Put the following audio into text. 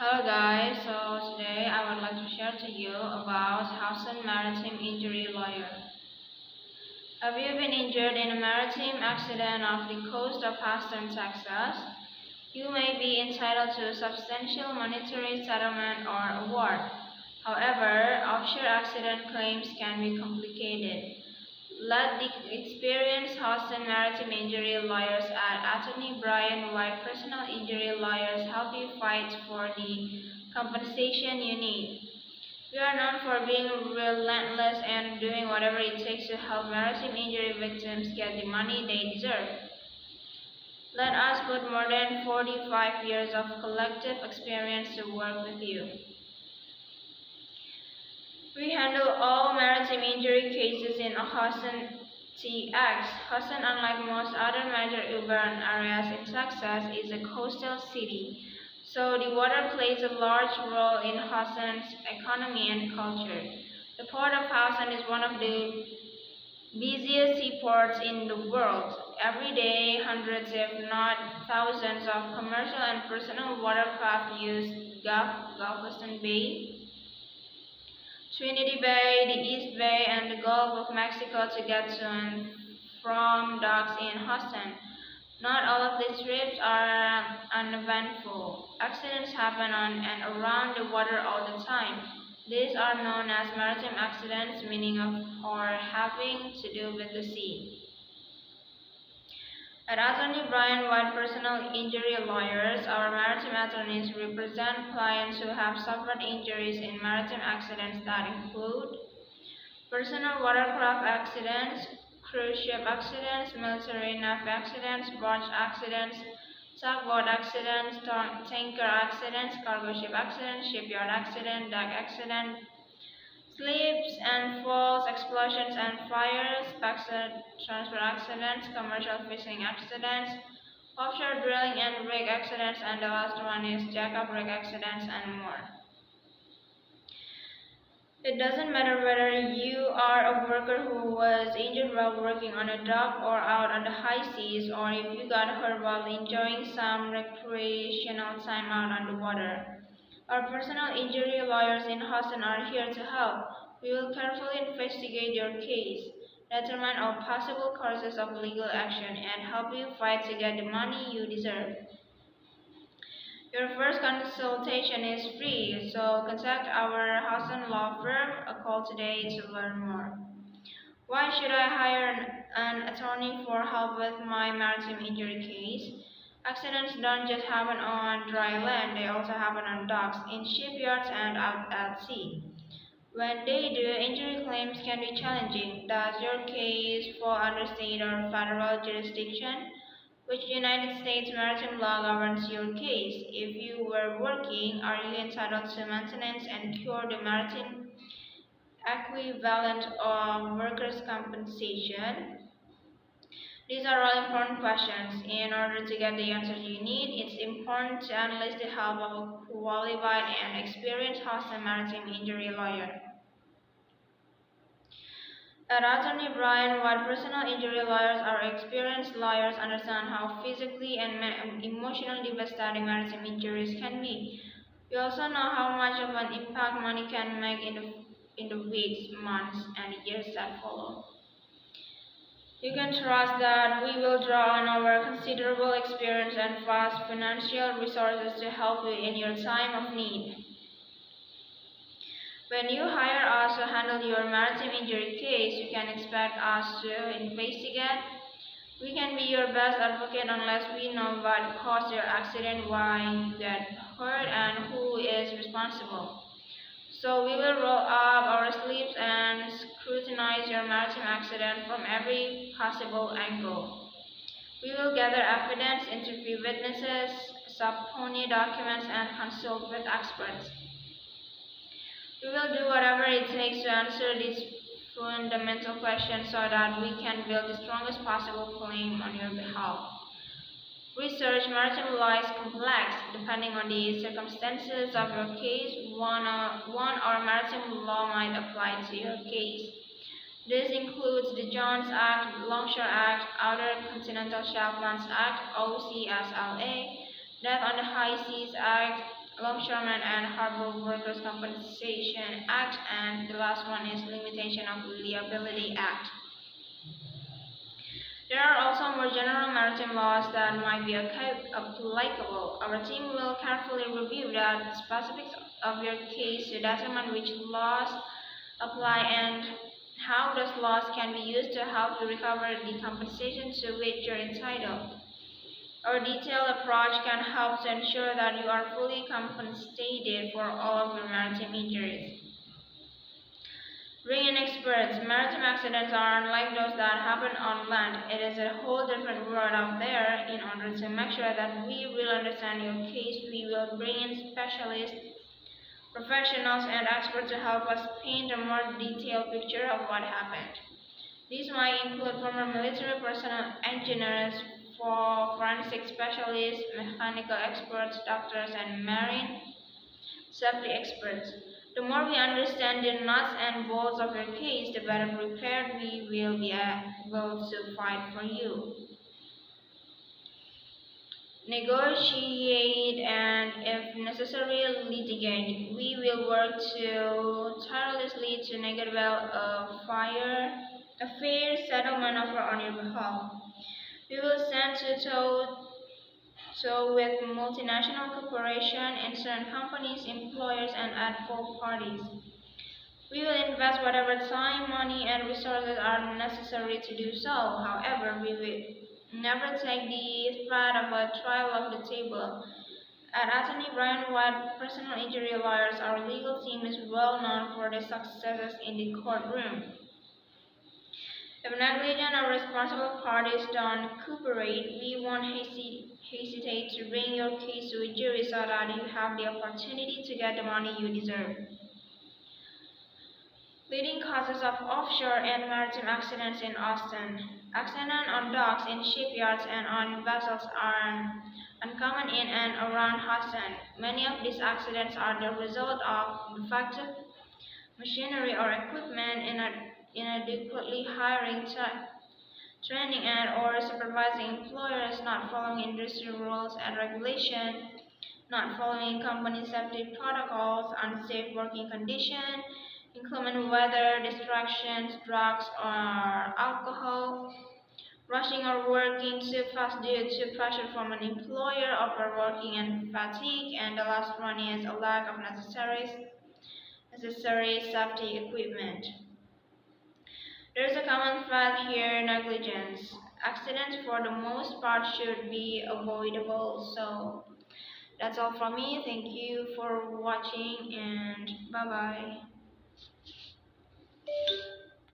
Hello guys, so today I would like to share to you about Hudson Maritime Injury Lawyer. Have you been injured in a maritime accident off the coast of Houston, Texas? You may be entitled to substantial monetary settlement or award. However, offshore accident claims can be complicated. Let the experienced Houston Maritime Injury Lawyers at Attorney Brian White Personal Injury Lawyers help you fight for the compensation you need. We are known for being relentless and doing whatever it takes to help maritime injury victims get the money they deserve. Let us put more than 45 years of collective experience to work with you. We handle all maritime injury cases in Houston, TX. Houston, unlike most other major urban areas in Texas, is a coastal city, so the water plays a large role in Houston's economy and culture. The Port of Houston is one of the busiest seaports in the world. Every day, hundreds if not thousands of commercial and personal watercraft use Galveston Bay, Trinity Bay, the East Bay, and the Gulf of Mexico to get to and from docks in Houston. Not all of these trips are uneventful. Accidents happen on and around the water all the time. These are known as maritime accidents, meaning of or having to do with the sea. At Attorney Brian White Personal Injury Lawyers, our maritime attorneys represent clients who have suffered injuries in maritime accidents that include personal watercraft accidents, cruise ship accidents, military nav accidents, barge accidents, tugboat accidents, tanker accidents, cargo ship accidents, shipyard accident, dock accident, slips and falls, explosions and fires, transfer accidents, commercial fishing accidents, offshore drilling and rig accidents, and the last one is jack-up rig accidents and more. It doesn't matter whether you are a worker who was injured while working on a dock or out on the high seas, or if you got hurt while enjoying some recreational time out on the water. Our personal injury lawyers in Houston are here to help. We will carefully investigate your case, determine all possible courses of legal action, and help you fight to get the money you deserve. Your first consultation is free, so contact our Houston law firm. A call today to learn more. Why should I hire an attorney for help with my maritime injury case? Accidents don't just happen on dry land, they also happen on docks, in shipyards, and out at sea. When they do, injury claims can be challenging. Does your case fall under state or federal jurisdiction? Which United States maritime law governs your case? If you were working, are you entitled to maintenance and cure the maritime equivalent of workers' compensation? These are all important questions. In order to get the answers you need, it's important to enlist the help of a qualified and experienced Houston maritime injury lawyer. At Attorney Brian White Personal Injury Lawyers, our experienced lawyers understand how physically and emotionally devastating maritime injuries can be. We also know how much of an impact money can make in the weeks, months, and years that follow. You can trust that we will draw on our considerable experience and vast financial resources to help you in your time of need. When you hire us to handle your maritime injury case, you can expect us to investigate. We can be your best advocate unless we know what caused your accident, why you got hurt, and who is responsible. So we will roll up our sleeves and scrutinize your maritime accident from every possible angle. We will gather evidence, interview witnesses, subpoena documents, and consult with experts. We will do whatever it takes to answer these fundamental questions so that we can build the strongest possible claim on your behalf. Research maritime law is complex. Depending on the circumstances of your case, one or maritime law might apply to your case. This includes the Jones Act, Longshore Act, Outer Continental Shelf Lands Act, OCSLA, Death on the High Seas Act, Longshoremen and Harbor Workers Compensation Act, and the last one is Limitation of Liability Act. There are also more general maritime laws that might be applicable. Our team will carefully review the specifics of your case to determine which laws apply and how those laws can be used to help you recover the compensation to which you're entitled. Our detailed approach can help to ensure that you are fully compensated for all of your maritime injuries. Bring in experts. Maritime accidents are unlike those that happen on land. It is a whole different world out there. In order to make sure that we will understand your case, we will bring in specialists, professionals, and experts to help us paint a more detailed picture of what happened. These might include former military personnel, engineers, forensic specialists, mechanical experts, doctors, and marine safety experts. The more we understand the nuts and bolts of your case, the better prepared we will be able to fight for you, negotiate, and, if necessary, litigate. We will work tirelessly to negotiate a fair settlement offer on your behalf. We will stand toe with multinational corporations, insurance companies, employers, and advocacy parties. We will invest whatever time, money, and resources are necessary to do so. However, we will never take the threat of a trial off the table. At Attorney Brian White Personal Injury Lawyers, our legal team is well known for their successes in the courtroom. If negligent or responsible parties don't cooperate, we won't hesitate to bring your case to a jury so that you have the opportunity to get the money you deserve. Leading causes of offshore and maritime accidents in Austin. Accidents on docks, in shipyards, and on vessels are uncommon in and around Austin. Many of these accidents are the result of defective machinery or equipment, inadequately hiring, training, and/or supervising employers, not following industry rules and regulations, not following company safety protocols, unsafe working conditions, inclement weather, distractions, drugs or alcohol, rushing or working too fast due to pressure from an employer, overworking and fatigue, and the last one is a lack of necessary safety equipment. There is a common thread here: negligence. Accidents for the most part should be avoidable. So that's all from me. Thank you for watching, and bye bye.